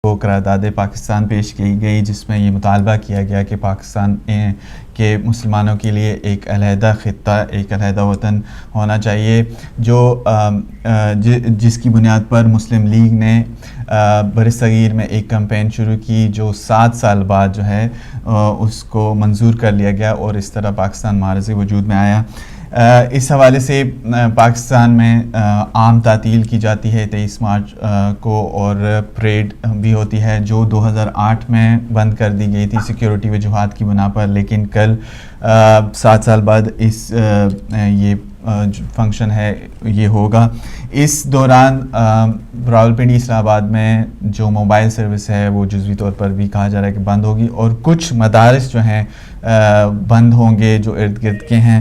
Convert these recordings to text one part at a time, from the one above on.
کو قرارداد پاکستان پیش کی گئی جس میں یہ مطالبہ کیا گیا کہ پاکستان کے مسلمانوں کے لیے ایک علیحدہ خطہ، ایک علیحدہ وطن ہونا چاہیے، جو جس کی بنیاد پر مسلم لیگ نے برصغیر میں ایک کمپین شروع کی جو 7 سال بعد جو ہے اس کو منظور کر لیا گیا اور اس طرح پاکستان معرض وجود میں آیا۔ اس حوالے سے پاکستان میں عام تعطیل کی جاتی ہے 23 مارچ کو، اور پریڈ بھی ہوتی ہے جو 2008 میں بند کر دی گئی تھی سیکیورٹی وجوہات کی بنا پر، لیکن کل 7 سال بعد یہ فنکشن ہے یہ ہوگا۔ اس دوران راولپنڈی اسلام آباد میں جو موبائل سروس ہے وہ جزوی طور پر بھی کہا جا رہا ہے کہ بند ہوگی، اور کچھ مدارس جو ہیں بند ہوں گے جو ارد گرد کے ہیں۔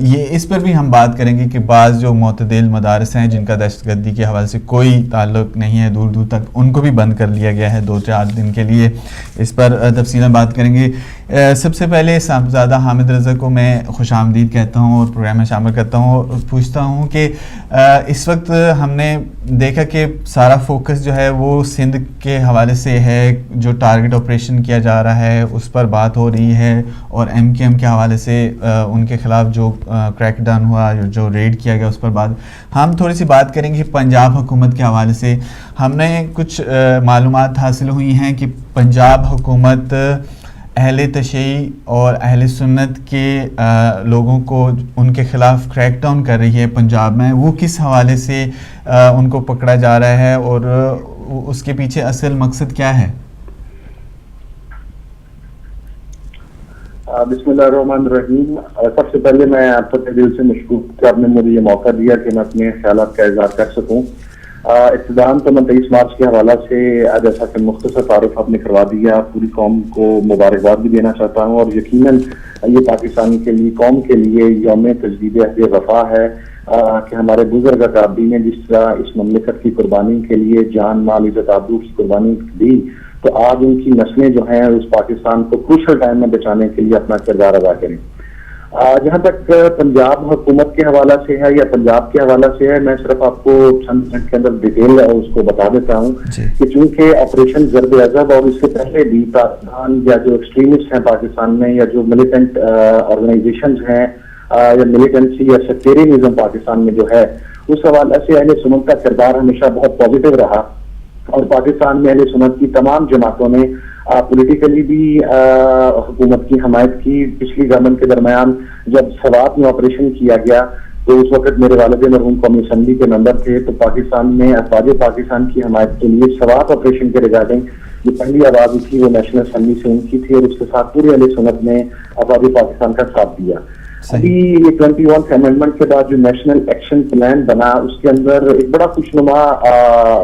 یہ اس پر بھی ہم بات کریں گے کہ بعض جو معتدل مدارس ہیں جن کا دہشت گردی کے حوالے سے کوئی تعلق نہیں ہے دور دور تک، ان کو بھی بند کر لیا گیا ہے 2-4 دن کے لیے۔ اس پر تفصیلاً بات کریں گے۔ سب سے پہلے صاحبزادہ حامد رضا کو میں خوش آمدید کہتا ہوں اور پروگرام میں شامل کرتا ہوں، اور پوچھتا ہوں کہ اس وقت ہم نے دیکھا کہ سارا فوکس جو ہے وہ سندھ کے حوالے سے ہے، جو ٹارگٹ آپریشن کیا جا رہا ہے اس پر بات ہو رہی ہے، اور ایم کیو ایم کے حوالے سے ان کے خلاف جو کریک ڈاؤن ہوا، جو ریڈ کیا گیا اس پر ہم تھوڑی سی بات کریں گے۔ پنجاب حکومت کے حوالے سے ہم نے کچھ معلومات حاصل ہوئی ہیں کہ پنجاب حکومت اہل تشیع اور اہل سنت کے لوگوں کو ان کے خلاف کریک ڈاؤن کر رہی ہے پنجاب میں۔ وہ کس حوالے سے ان کو پکڑا جا رہا ہے اور اس کے پیچھے اصل مقصد کیا ہے؟ بسم اللہ الرحمن الرحیم۔ سب سے پہلے میں آپ کو دل سے مشکور کہ آپ نے مجھے یہ موقع دیا کہ میں اپنے خیالات کا اظہار کر سکوں۔ ابتداً تو میں 23 مارچ کے حوالہ سے جیسا کہ مختصر تعارف آپ نے کروا دیا، پوری قوم کو مبارکباد بھی دینا چاہتا ہوں، اور یقیناً یہ پاکستانی کے لیے، قوم کے لیے یوم تجدید عہد وفا ہے کہ ہمارے بزرگ اکابرین نے جس طرح اس مملکت کی قربانی کے لیے جان مال عزت آبرو کی قربانی دی، تو آج ان کی نسلیں جو ہیں اس پاکستان کو کروشل ٹائم میں بچانے کے لیے اپنا کردار ادا کریں۔ جہاں تک پنجاب حکومت کے حوالہ سے ہے یا پنجاب کے حوالہ سے ہے، میں صرف آپ کو چند منٹ کے اندر ڈیٹیل اس کو بتا دیتا ہوں کہ چونکہ آپریشن ضرب عضب اور اس سے پہلے بھی طالبان یا جو ایکسٹریمسٹ ہیں پاکستان میں، یا جو ملیٹنٹ آرگنائزیشنز ہیں یا ملیٹنسی یا سیکٹیرینزم پاکستان میں جو ہے، اس حوالے سے اہل سنت کا کردار ہمیشہ بہت پازیٹیو رہا، اور پاکستان میں اہل سنت کی تمام جماعتوں نے پولیٹیکلی بھی حکومت کی حمایت کی۔ پچھلی گورنمنٹ کے درمیان جب سوات میں آپریشن کیا گیا تو اس وقت میرے والد مرحوم قومی اسمبلی کے ممبر تھے، تو پاکستان میں افواج پاکستان کی حمایت کے لیے سوات آپریشن کے ریگارڈنگ جو پہلی آواز تھی وہ نیشنل اسمبلی سے ان کی تھی، اور اس کے ساتھ پورے اہل سنت نے افواج پاکستان کا ساتھ دیا۔ ابھی یہ 21 امینڈمنٹ کے بعد جو نیشنل ایکشن پلان بنا، اس کے اندر ایک بڑا خوشنما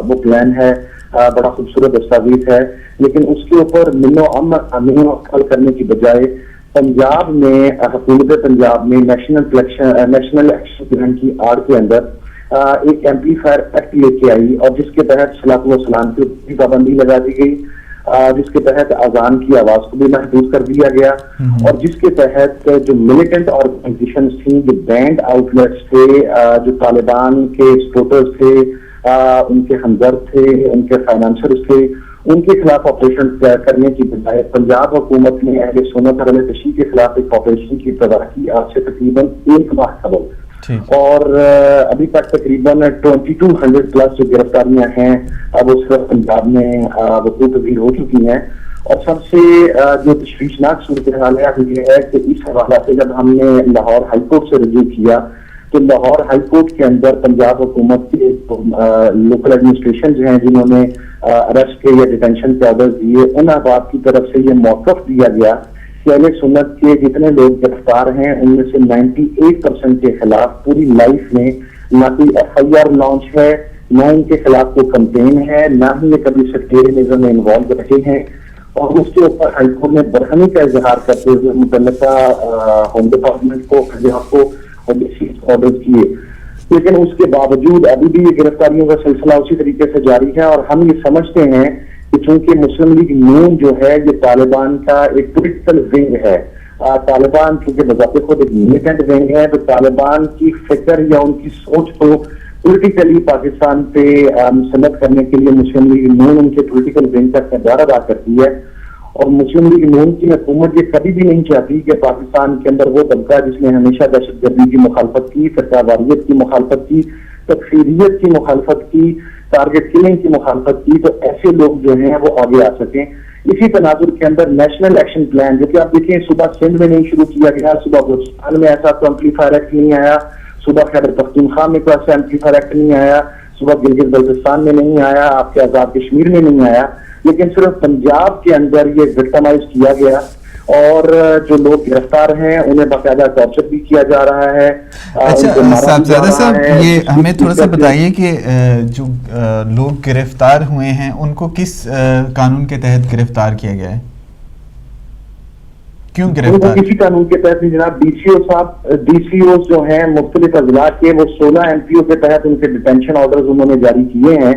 وہ پلان ہے، بڑا خوبصورت دستاویز ہے، لیکن اس کے اوپر منو عمل کرنے کی بجائے پنجاب میں حکومت پنجاب میں نیشنل ایکشن پلان کی آڑ کے اندر ایک ایمپلیفائر ایکٹ لے کے آئی، اور جس کے تحت صلاۃ و سلام کی پابندی لگا دی گئی، جس کے تحت اذان کی آواز کو بھی محدود کر دیا گیا، اور جس کے تحت جو ملیٹنٹ آرگنائزیشنز تھیں، جو بینڈ آؤٹ لیٹس تھے، جو طالبان کے سپورٹرز تھے، ان کے ہمدرد تھے، ان کے فائنانشرز تھے، ان کے خلاف آپریشن کرنے کی بجائے پنجاب حکومت نے اہل سنت اور اہل تشیع کے خلاف ایک آپریشن کی ابتدا کی آج سے تقریباً 1 ماہ قبل، اور ابھی تک تقریباً 2200 پلس جو گرفتاریاں ہیں اب اس وقت پنجاب میں وقوع پذیر ہو چکی ہیں۔ اور سب سے جو تشویشناک صورتحال ہے یہ ہے کہ اس حوالہ سے جب ہم نے لاہور ہائی کورٹ سے رجوع کیا تو لاہور ہائی کورٹ کے اندر پنجاب حکومت کے لوکل ایڈمنسٹریشن جو ہیں جنہوں نے اریسٹ کے یا ڈیٹینشن کے آرڈر دیے، ان احباب کی طرف سے یہ موقف دیا گیا کہ اہل سنت کے جتنے لوگ گرفتار ہیں ان میں سے 98% کے خلاف پوری لائف میں نہ کوئی FIR لانچ ہے، نہ ان کے خلاف کوئی کمپین ہے، نہ ہی یہ کبھی سیکٹیرینزم میں انوالو رہے ہیں، اور اس کے اوپر ہائی کورٹ نے برہمی کا اظہار کرتے ہوئے متعلقہ ہوم ڈپارٹمنٹ کو پنجاب کو آرڈر کیے۔ لیکن اس کے باوجود ابھی بھی یہ گرفتاریوں کا سلسلہ اسی طریقے سے جاری ہے، اور ہم یہ سمجھتے ہیں کہ چونکہ مسلم لیگ نون جو ہے یہ طالبان کا ایک پولیٹیکل ونگ ہے، طالبان چونکہ بذات خود ایک ملیٹنٹ ونگ ہے، تو طالبان کی فکر یا ان کی سوچ کو پولیٹیکلی پاکستان پہ مسلط کرنے کے لیے مسلم لیگ نون ان کے پولیٹیکل ونگ کا کردار ادا کرتی ہے. اور مسلم لیگ نون کی حکومت یہ کبھی بھی نہیں چاہتی کہ پاکستان کے اندر وہ طبقہ جس نے ہمیشہ دہشت گردی کی مخالفت کی, فرقہ واریت کی مخالفت کی, تکفیریت کی مخالفت کی, ٹارگٹ کلنگ کی مخالفت کی, تو ایسے لوگ جو ہیں وہ آگے آ سکیں. اسی تناظر کے اندر نیشنل ایکشن پلان جو کہ آپ دیکھیں صوبہ سندھ میں نہیں شروع کیا گیا, صوبہ بلوچستان میں ایسا تو ایمپلیفائر ایکٹ نہیں آیا, صوبہ خیبر پختونخوا میں کوئی ایسا ایمپلیفائر ایکٹ نہیں آیا, صوبہ گلگت بلتستان میں نہیں آیا, آپ کے آزاد کشمیر میں نہیں آیا, لیکن صرف پنجاب کے اندر یہ وکٹمائز کیا گیا. اور جو لوگ گرفتار ہیں انہیں باقاعدہ ٹارچر بھی کیا جا رہا ہے. اچھا صاحبزادہ صاحب, یہ ہمیں تھوڑا سا بتائیے کہ جو لوگ گرفتار ہوئے ہیں ان کو کس قانون کے تحت گرفتار کیا گیا ہے, کیوں گرفتار؟ کسی قانون کے تحت جناب. ڈی سی اوز جو ہیں مختلف اضلاع کے, وہ 16 MPO کے تحت ان کے ڈیٹینشن آرڈرز انہوں نے جاری کیے ہیں.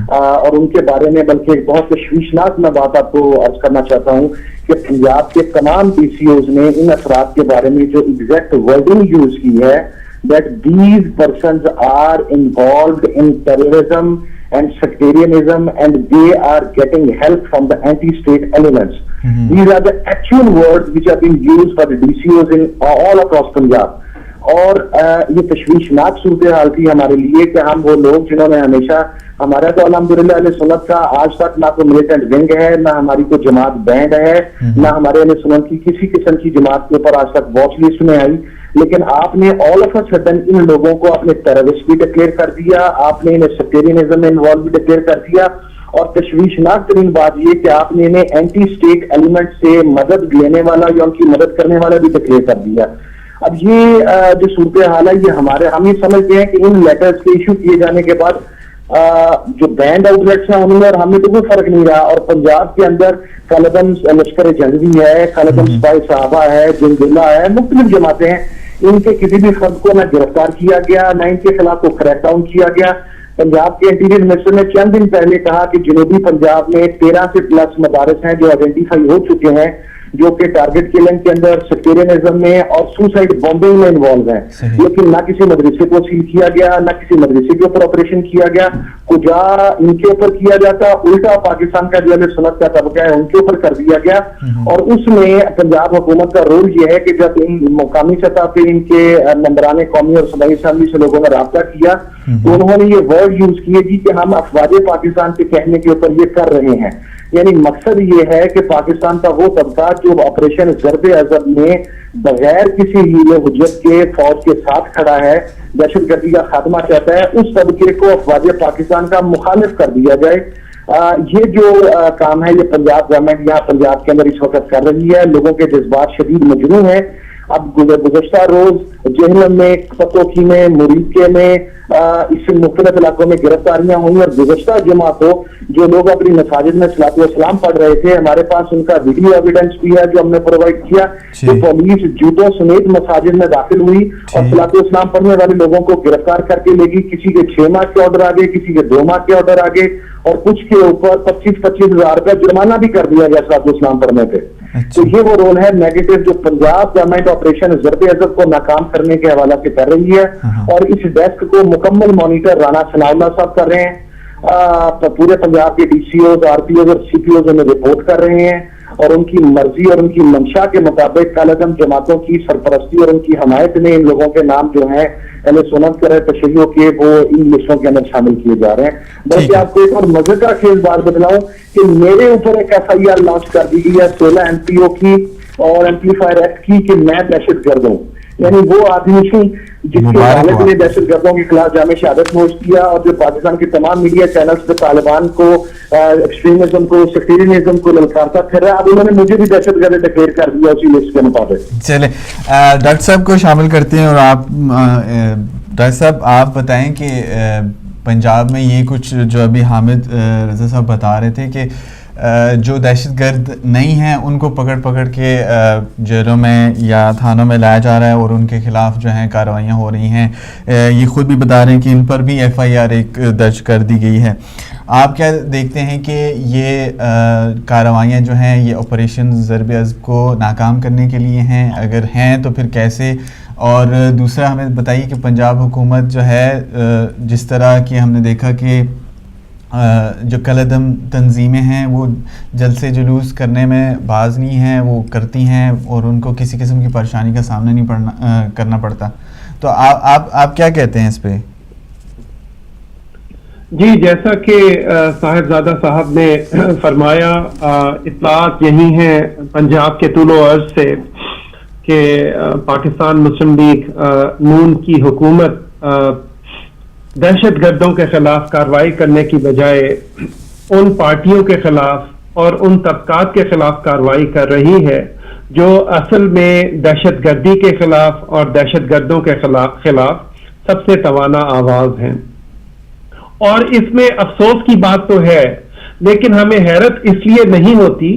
اور ان کے بارے میں بلکہ بہت تشویشناک میں بات آپ کو عرض کرنا چاہتا ہوں کہ پنجاب کے تمام ڈی سی اوز نے ان افراد کے بارے میں جو ایگزیکٹ ورڈنگ یوز کی ہے that these persons are involved in terrorism and sectarianism and they are getting help from the anti-state elements. These are the actual words which have been used by the DCOs in all across Punjab. اور یہ تشویشناک صورتحال تھی ہمارے لیے کہ ہم وہ لوگ جنہوں نے ہمیشہ, ہمارا تو الحمدللہ اہل سنت کا آج تک نہ کوئی ملیٹنٹ ونگ ہے, نہ ہماری کوئی جماعت بینڈ ہے, نہ ہمارے اہل سنت کی کسی قسم کی جماعت کے اوپر آج تک واچ لسٹ میں آئی. لیکن آپ نے آل آف اے سڈن ان لوگوں کو اپنے ٹیررسٹ بھی ڈکلیئر کر دیا, آپ نے انہیں سیکٹیرینزم میں انوالو بھی ڈکلیئر کر دیا, اور تشویشناک ترین بات یہ کہ آپ نے انہیں اینٹی اسٹیٹ ایلیمنٹ سے مدد لینے والا یا ان کی مدد کرنے والا بھی ڈکلیئر کر دیا. اب یہ جو صورتحال ہے یہ ہم یہ سمجھتے ہیں کہ ان لیٹرز کے ایشو کیے جانے کے بعد جو بینڈ آؤٹ لیٹس ہیں انہوں نے اور ہم میں تو کوئی فرق نہیں رہا. اور پنجاب کے اندر کالعدم لشکر جنگی ہے, کالعدم سپاہی صحابہ ہے, جندلہ ہے, مختلف جماعتیں ہیں, ان کے کسی بھی فرد کو نہ گرفتار کیا گیا نہ ان کے خلاف کو کریک ڈاؤن کیا گیا. پنجاب کے انٹیریئر منسٹر نے چند دن پہلے کہا کہ جنوبی پنجاب میں 13 سے پلس مدارس ہیں جو آئیڈینٹیفائی ہو چکے ہیں جو کہ ٹارگٹ کلنگ کے اندر, سیکٹیرینزم میں اور سوسائڈ بمبنگ میں انوالو ہیں. لیکن نہ کسی مدرسے کو سیل کیا گیا, نہ کسی مدرسے کے اوپر آپریشن کیا گیا. کجا ان کے اوپر کیا جاتا, الٹا پاکستان کا جو اہل سنت کا طبقہ ہے ان کے اوپر کر دیا گیا. اور اس میں پنجاب حکومت کا رول یہ ہے کہ جب ان مقامی سطح پہ ان کے ممبران قومی اور صوبائی اسمبلی سے لوگوں نے رابطہ کیا تو انہوں نے یہ ورڈ یوز کیے جی کہ ہم افواج پاکستان پہ کہنے کے اوپر یہ کر رہے ہیں. یعنی مقصد یہ ہے کہ پاکستان کا وہ طبقہ جو آپریشن ضرب عضب میں بغیر کسی ہیل و حجت کے فوج کے ساتھ کھڑا ہے, دہشت گردی کا خاتمہ چاہتا ہے, اس طبقے کو افواج پاکستان کا مخالف کر دیا جائے. یہ جو کام ہے یہ پنجاب گورنمنٹ یہاں پنجاب کے اندر اس وقت کر رہی ہے. لوگوں کے جذبات شدید مجروح ہیں. اب گزشتہ روز جہلم میں, پتوکی میں, مریدکے میں, اس مختلف علاقوں میں گرفتاریاں ہوئی. اور گزشتہ جمعہ کو جو لوگ اپنی مساجد میں صلاۃ والسلام پڑھ رہے تھے, ہمارے پاس ان کا ویڈیو ایویڈنس بھی ہے جو ہم نے پرووائڈ کیا کہ پولیس جوتوں سمیت مساجد میں داخل ہوئی اور صلاۃ والسلام پڑھنے والے لوگوں کو گرفتار کر کے لے گئی. کسی کے 6 ماہ کے آرڈر آگے, کسی کے 2 ماہ کے آرڈر آگے, اور کچھ کے اوپر 25-25 ہزار کا جرمانہ بھی کر دیا گیا صلاۃ والسلام پڑھنے پہ. تو یہ وہ رول ہے نیگیٹو جو پنجاب گورنمنٹ آپریشن ضرب عضب کو ناکام کرنے کے حوالے سے کر رہی ہے. اور اس ڈیسک کو مکمل مانیٹر رانا ثناء اللہ صاحب کر رہے ہیں. پورے پنجاب کے D C Os, R P Os اور سی پی اوز انہیں رپورٹ کر رہے ہیں, اور ان کی مرضی اور ان کی منشا کے مطابق کالعدم جماعتوں کی سرپرستی اور ان کی حمایت میں ان لوگوں کے نام جو ہیں اہل سنت کرے تشیعوں کے وہ ان لسٹوں کے اندر شامل کیے جا رہے ہیں. بلکہ آپ کو ایک اور مزیدار خیز بات بتلاؤں کہ میرے اوپر ایک FIR لانچ کر دی گئی ہے 16 MPO کی اور ایمپلیفائر ایکٹ کی کہ میں دہشت گرد ہوں. یعنی وہ آدمی جس کے والد نے دہشت گردوں کے خلاف جامع شہادت نوش کیا اور جو پاکستان کے تمام میڈیا چینلز پہ طالبان کو, ایکسٹریمزم کو, سیکٹیرینزم کو للکارتا پھر رہا. اب انہوں نے مجھے بھی دہشت گرد ڈکلیئر کر دیا اسی لسٹ کے مطابق. چلیں ڈاکٹر صاحب کو شامل کرتے ہیں. اور آپ ڈاکٹر صاحب آپ بتائیں کہ پنجاب میں یہ کچھ جو ابھی حامد رضا صاحب بتا رہے تھے کہ جو دہشت گرد نہیں ہیں ان کو پکڑ کے جیلوں میں یا تھانوں میں لایا جا رہا ہے اور ان کے خلاف جو ہیں کارروائیاں ہو رہی ہیں. یہ خود بھی بتا رہے ہیں کہ ان پر بھی FIR ایک درج کر دی گئی ہے. آپ کیا دیکھتے ہیں کہ یہ کارروائیاں جو ہیں یہ آپریشن ضرب عضب کو ناکام کرنے کے لیے ہیں؟ اگر ہیں تو پھر کیسے اور دوسرا ہمیں بتائیے کہ پنجاب حکومت جو ہے جس طرح کہ ہم نے دیکھا کہ جو کالعدم تنظیمیں ہیں وہ جلسے جلوس کرنے میں باز نہیں ہیں، وہ کرتی ہیں اور ان کو کسی قسم کی پریشانی کا سامنا نہیں کرنا پڑتا. تو آپ کیا کہتے ہیں اس پہ؟ جی، جیسا کہ صاحبزادہ صاحب نے فرمایا، اطلاعات یہی ہیں پنجاب کے طول و عرض سے کہ پاکستان مسلم لیگ نون کی حکومت دہشت گردوں کے خلاف کارروائی کرنے کی بجائے ان پارٹیوں کے خلاف اور ان طبقات کے خلاف کارروائی کر رہی ہے جو اصل میں دہشت گردی کے خلاف اور دہشت گردوں کے خلاف سب سے توانا آواز ہیں. اور اس میں افسوس کی بات تو ہے، لیکن ہمیں حیرت اس لیے نہیں ہوتی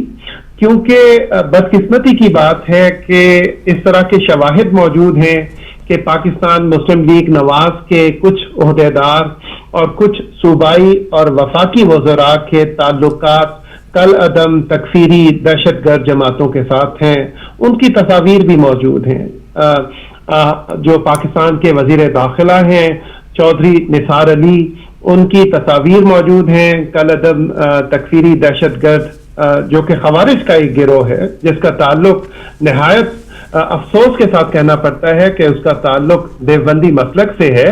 کیونکہ بدقسمتی کی بات ہے کہ اس طرح کے شواہد موجود ہیں کہ پاکستان مسلم لیگ نواز کے کچھ عہدیدار اور کچھ صوبائی اور وفاقی وزراء کے تعلقات کالعدم تکفیری دہشت گرد جماعتوں کے ساتھ ہیں. ان کی تصاویر بھی موجود ہیں. جو پاکستان کے وزیر داخلہ ہیں چودھری نثار علی، ان کی تصاویر موجود ہیں. کالعدم تکفیری دہشت گرد جو کہ خوارج کا ایک گروہ ہے جس کا تعلق نہایت افسوس کے ساتھ کہنا پڑتا ہے کہ اس کا تعلق دیوبندی مسلک سے ہے،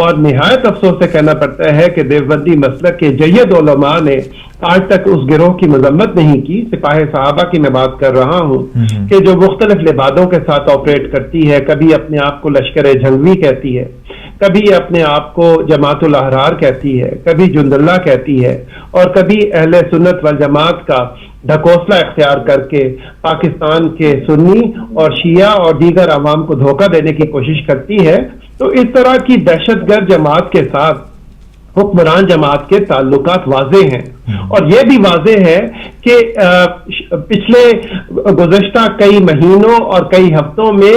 اور نہایت افسوس سے کہنا پڑتا ہے کہ دیوبندی مسلک کے جید علماء نے آج تک اس گروہ کی مذمت نہیں کی. سپاہ صحابہ کی میں بات کر رہا ہوں کہ جو مختلف لبادوں کے ساتھ آپریٹ کرتی ہے، کبھی اپنے آپ کو لشکر جھنگوی کہتی ہے، کبھی اپنے آپ کو جماعت الاحرار کہتی ہے، کبھی جند اللہ کہتی ہے، اور کبھی اہل سنت والجماعت کا ڈھکوسلا اختیار کر کے پاکستان کے سنی اور شیعہ اور دیگر عوام کو دھوکہ دینے کی کوشش کرتی ہے. تو اس طرح کی دہشت گرد جماعت کے ساتھ حکمران جماعت کے تعلقات واضح ہیں، اور یہ بھی واضح ہے کہ پچھلے گزشتہ کئی مہینوں اور کئی ہفتوں میں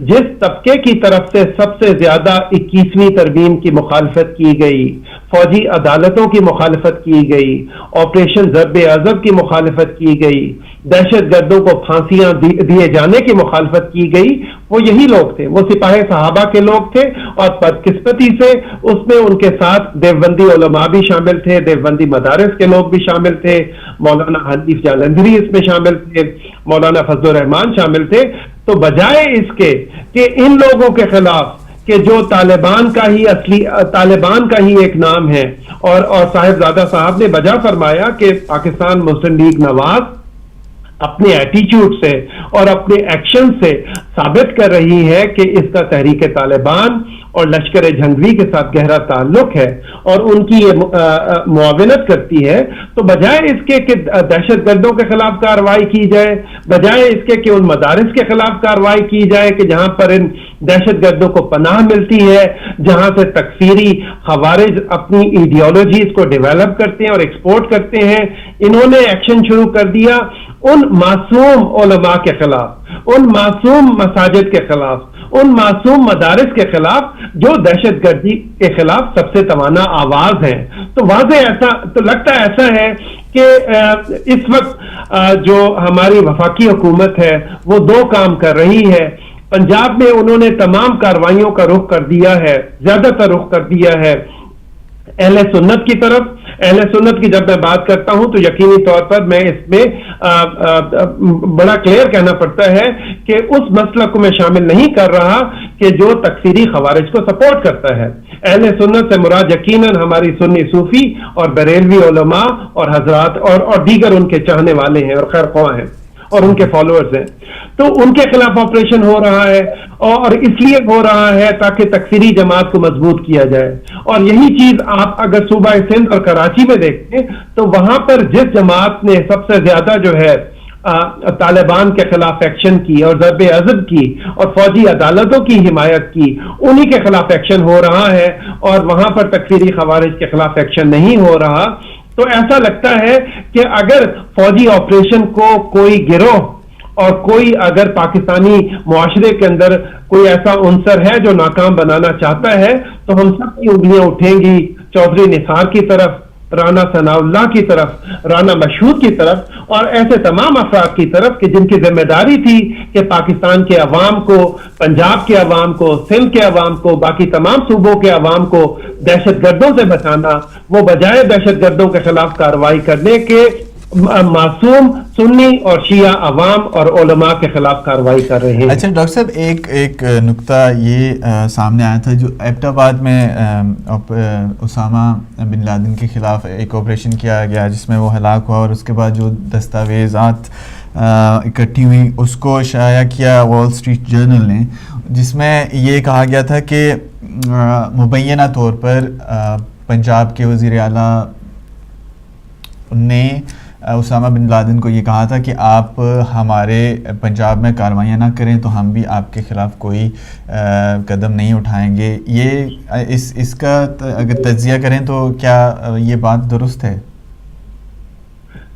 جس طبقے کی طرف سے سب سے زیادہ 21ویں ترمیم کی مخالفت کی گئی، فوجی عدالتوں کی مخالفت کی گئی، آپریشن ضرب عضب کی مخالفت کی گئی، دہشت گردوں کو پھانسیاں دیے جانے کی مخالفت کی گئی، وہ یہی لوگ تھے، وہ سپاہ صحابہ کے لوگ تھے. اور بدقسمتی سے اس میں ان کے ساتھ دیوبندی علماء بھی شامل تھے، دیوبندی مدارس کے لوگ بھی شامل تھے، مولانا حنیف جالندھری اس میں شامل تھے، مولانا فضل الرحمان شامل تھے. تو بجائے اس کے کہ ان لوگوں کے خلاف کہ جو طالبان کا ہی ایک نام ہے، اور صاحبزادہ صاحب نے بجا فرمایا کہ پاکستان مسلم لیگ نواز اپنے ایٹیچیوڈ سے اور اپنے ایکشن سے ثابت کر رہی ہے کہ اس کا تحریک طالبان اور لشکر جھنگوی کے ساتھ گہرا تعلق ہے اور ان کی یہ معاونت کرتی ہے. تو بجائے اس کے کہ دہشت گردوں کے خلاف کارروائی کی جائے، بجائے اس کے کہ ان مدارس کے خلاف کارروائی کی جائے کہ جہاں پر ان دہشت گردوں کو پناہ ملتی ہے، جہاں سے تکفیری خوارج اپنی ایڈیالوجیز کو ڈیولپ کرتے ہیں اور ایکسپورٹ کرتے ہیں، انہوں نے ایکشن شروع کر دیا ان معصوم علماء کے خلاف، ان معصوم مساجد کے خلاف، ان معصوم مدارس کے خلاف جو دہشت گردی کے خلاف سب سے توانا آواز ہیں. تو واضح ایسا تو لگتا ایسا ہے کہ اس وقت جو ہماری وفاقی حکومت ہے وہ دو کام کر رہی ہے. پنجاب میں انہوں نے تمام کارروائیوں کا رخ کر دیا ہے، زیادہ تر رخ کر دیا ہے اہل سنت کی طرف. اہل سنت کی جب میں بات کرتا ہوں تو یقینی طور پر میں اس میں بڑا کلیئر کہنا پڑتا ہے کہ اس مسئلہ کو میں شامل نہیں کر رہا کہ جو تکفیری خوارج کو سپورٹ کرتا ہے. اہل سنت سے مراد یقیناً ہماری سنی صوفی اور بریلوی علماء اور حضرات اور دیگر ان کے چاہنے والے ہیں اور خیر خواہ ہیں اور ان کے فالوورز ہیں. تو ان کے خلاف آپریشن ہو رہا ہے، اور اس لیے ہو رہا ہے تاکہ تکفیری جماعت کو مضبوط کیا جائے. اور یہی چیز آپ اگر صوبہ سندھ اور کراچی میں دیکھیں تو وہاں پر جس جماعت نے سب سے زیادہ جو ہے طالبان کے خلاف ایکشن کی اور ضرب عضب کی اور فوجی عدالتوں کی حمایت کی، انہی کے خلاف ایکشن ہو رہا ہے، اور وہاں پر تکفیری خوارج کے خلاف ایکشن نہیں ہو رہا. تو ایسا لگتا ہے کہ اگر فوجی آپریشن کو کوئی گروہ اور کوئی اگر پاکستانی معاشرے کے اندر کوئی ایسا عنصر ہے جو ناکام بنانا چاہتا ہے تو ہم سب کی انگلیاں اٹھیں گی چودھری نثار کی طرف، رانا ثناء اللہ کی طرف، رانا مشہود کی طرف، اور ایسے تمام افراد کی طرف کہ جن کی ذمہ داری تھی کہ پاکستان کے عوام کو، پنجاب کے عوام کو، سندھ کے عوام کو، باقی تمام صوبوں کے عوام کو دہشت گردوں سے بچانا، وہ بجائے دہشت گردوں کے خلاف کارروائی کرنے کے معصوم سنی اور شیعہ عوام اور علماء کے خلاف کارروائی کر رہے ہیں۔ اچھا ڈاکٹر صاحب، ایک نکتہ یہ سامنے آیا تھا جو ایبٹ آباد میں اسامہ بن لادن کے خلاف ایک آپریشن کیا گیا جس میں وہ ہلاک ہوا، اور اس کے بعد جو دستاویزات اکٹھی ہوئی اس کو شائع کیا وال اسٹریٹ جرنل نے، جس میں یہ کہا گیا تھا کہ مبینہ طور پر پنجاب کے وزیر اعلیٰ نے اسامہ بن لادن کو یہ کہا تھا کہ آپ ہمارے پنجاب میں کارروائیاں نہ کریں تو ہم بھی آپ کے خلاف کوئی قدم نہیں اٹھائیں گے۔ یہ اس کا اگر تجزیہ کریں تو کیا یہ بات درست ہے؟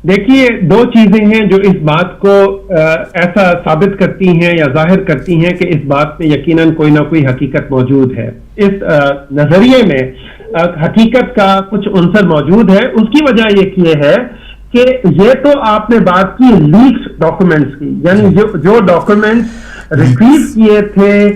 دیکھیے، دو چیزیں ہیں جو اس بات کو ایسا ثابت کرتی ہیں یا ظاہر کرتی ہیں کہ اس بات میں یقیناً کوئی نہ کوئی حقیقت موجود ہے۔ اس نظریے میں حقیقت کا کچھ عنصر موجود ہے۔ اس کی وجہ یہ ہے کہ یہ تو آپ نے بات کی لیکس ڈاکومنٹس کی، یعنی جو ڈاکومنٹس ریٹریو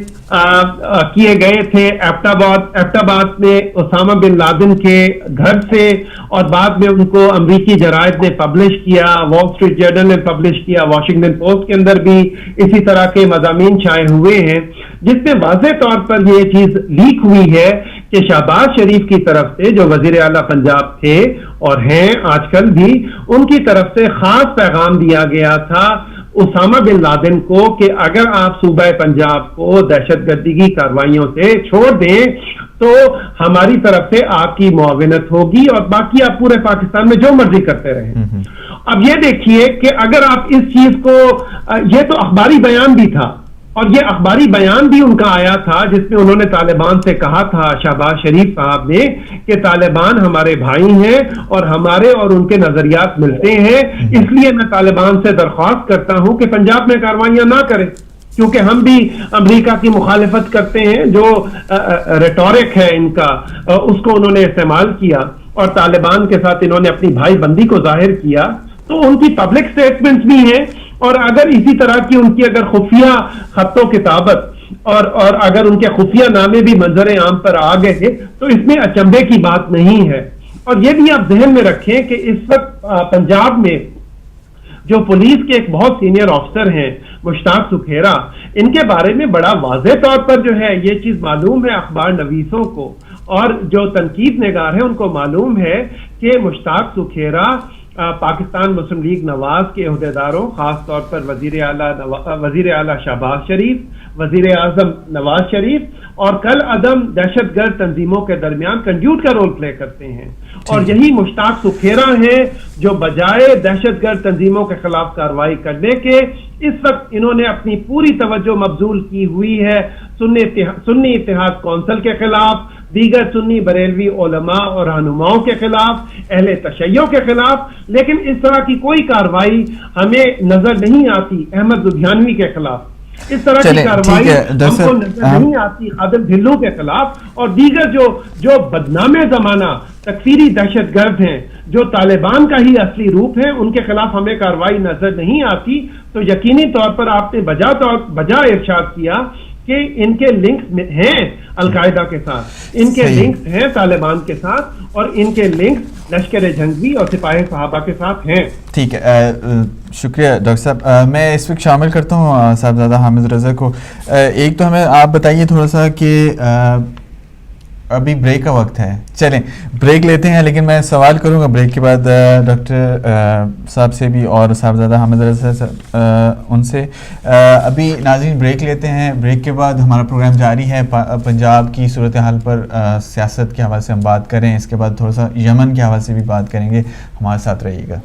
کیے گئے تھے ایبٹ آباد میں اسامہ بن لادن کے گھر سے، اور بعد میں ان کو امریکی جرائد نے پبلش کیا، وال اسٹریٹ جرنل نے پبلش کیا، واشنگٹن پوسٹ کے اندر بھی اسی طرح کے مضامین چھائے ہوئے ہیں، جس میں واضح طور پر یہ چیز لیک ہوئی ہے کہ شہباز شریف کی طرف سے، جو وزیر اعلیٰ پنجاب تھے اور ہیں آج کل بھی، ان کی طرف سے خاص پیغام دیا گیا تھا اسامہ بن لادن کو کہ اگر آپ صوبہ پنجاب کو دہشت گردی کی کارروائیوں سے چھوڑ دیں تو ہماری طرف سے آپ کی معاونت ہوگی، اور باقی آپ پورے پاکستان میں جو مرضی کرتے رہیں۔ اب یہ دیکھیے کہ اگر آپ اس چیز کو، یہ تو اخباری بیان بھی تھا، اور یہ اخباری بیان بھی ان کا آیا تھا جس میں انہوں نے طالبان سے کہا تھا، شہباز شریف صاحب نے، کہ طالبان ہمارے بھائی ہیں اور ہمارے اور ان کے نظریات ملتے ہیں، اس لیے میں طالبان سے درخواست کرتا ہوں کہ پنجاب میں کارروائیاں نہ کریں، کیونکہ ہم بھی امریکہ کی مخالفت کرتے ہیں۔ جو ریٹورک ہے ان کا، اس کو انہوں نے استعمال کیا اور طالبان کے ساتھ انہوں نے اپنی بھائی بندی کو ظاہر کیا، تو ان کی پبلک سٹیٹمنٹس بھی ہیں، اور اگر اسی طرح کی ان کی اگر خفیہ خط و کتابت اور اگر ان کے خفیہ نامے بھی منظر عام پر آ گئے تو اس میں اچنبے کی بات نہیں ہے۔ اور یہ بھی آپ ذہن میں رکھیں کہ اس وقت پنجاب میں جو پولیس کے ایک بہت سینئر آفیسر ہیں مشتاق سکھیرا، ان کے بارے میں بڑا واضح طور پر جو ہے یہ چیز معلوم ہے اخبار نویسوں کو، اور جو تنقید نگار ہیں ان کو معلوم ہے کہ مشتاق سکھیرا پاکستان مسلم لیگ نواز کے عہدیداروں، خاص طور پر وزیر اعلیٰ شہباز شریف، وزیر اعظم نواز شریف اور کل عدم دہشت گرد تنظیموں کے درمیان کنڈیوٹ کا رول پلے کرتے ہیں، اور یہی مشتاق سکھیرا ہیں جو بجائے دہشت گرد تنظیموں کے خلاف کارروائی کرنے کے اس وقت انہوں نے اپنی پوری توجہ مبذول کی ہوئی ہے سنی اتحاد کونسل کے خلاف، دیگر سنی بریلوی علماء اور رہنماؤں کے خلاف، اہل تشیع کے خلاف، لیکن اس طرح کی کوئی کارروائی ہمیں نظر نہیں آتی احمد لدھیانوی کے خلاف، اس طرح کی کارروائی ہم کو نظر نہیں آتی عادل ڈھلو کے خلاف، اور دیگر جو بدنام زمانہ تکفیری دہشت گرد ہیں جو طالبان کا ہی اصلی روپ ہے، ان کے خلاف ہمیں کارروائی نظر نہیں آتی۔ تو یقینی طور پر آپ نے بجا ارشاد کیا کہ ان کے لنکس ہیں القاعدہ کے ساتھ، ان کے لنکس ہیں طالبان کے ساتھ، اور ان کے لنکس لشکر جنگی اور سپاہی صحابہ کے ساتھ ہیں۔ ٹھیک ہے، شکریہ ڈاکٹر صاحب۔ میں اس وقت شامل کرتا ہوں صاحبزادہ حامد رضا کو۔ ایک تو ہمیں آپ بتائیے تھوڑا سا کہ ابھی بریک کا وقت ہے، چلیں بریک لیتے ہیں، لیکن میں سوال کروں گا بریک کے بعد ڈاکٹر صاحب سے بھی اور صاحبزادہ حامد رضا ان سے۔ ابھی ناظرین بریک لیتے ہیں، بریک کے بعد ہمارا پروگرام جاری ہے۔ پنجاب کی صورتحال پر سیاست کے حوالے سے ہم بات کریں، اس کے بعد تھوڑا سا یمن کے حوالے سے بھی بات کریں گے، ہمارے ساتھ رہیے گا۔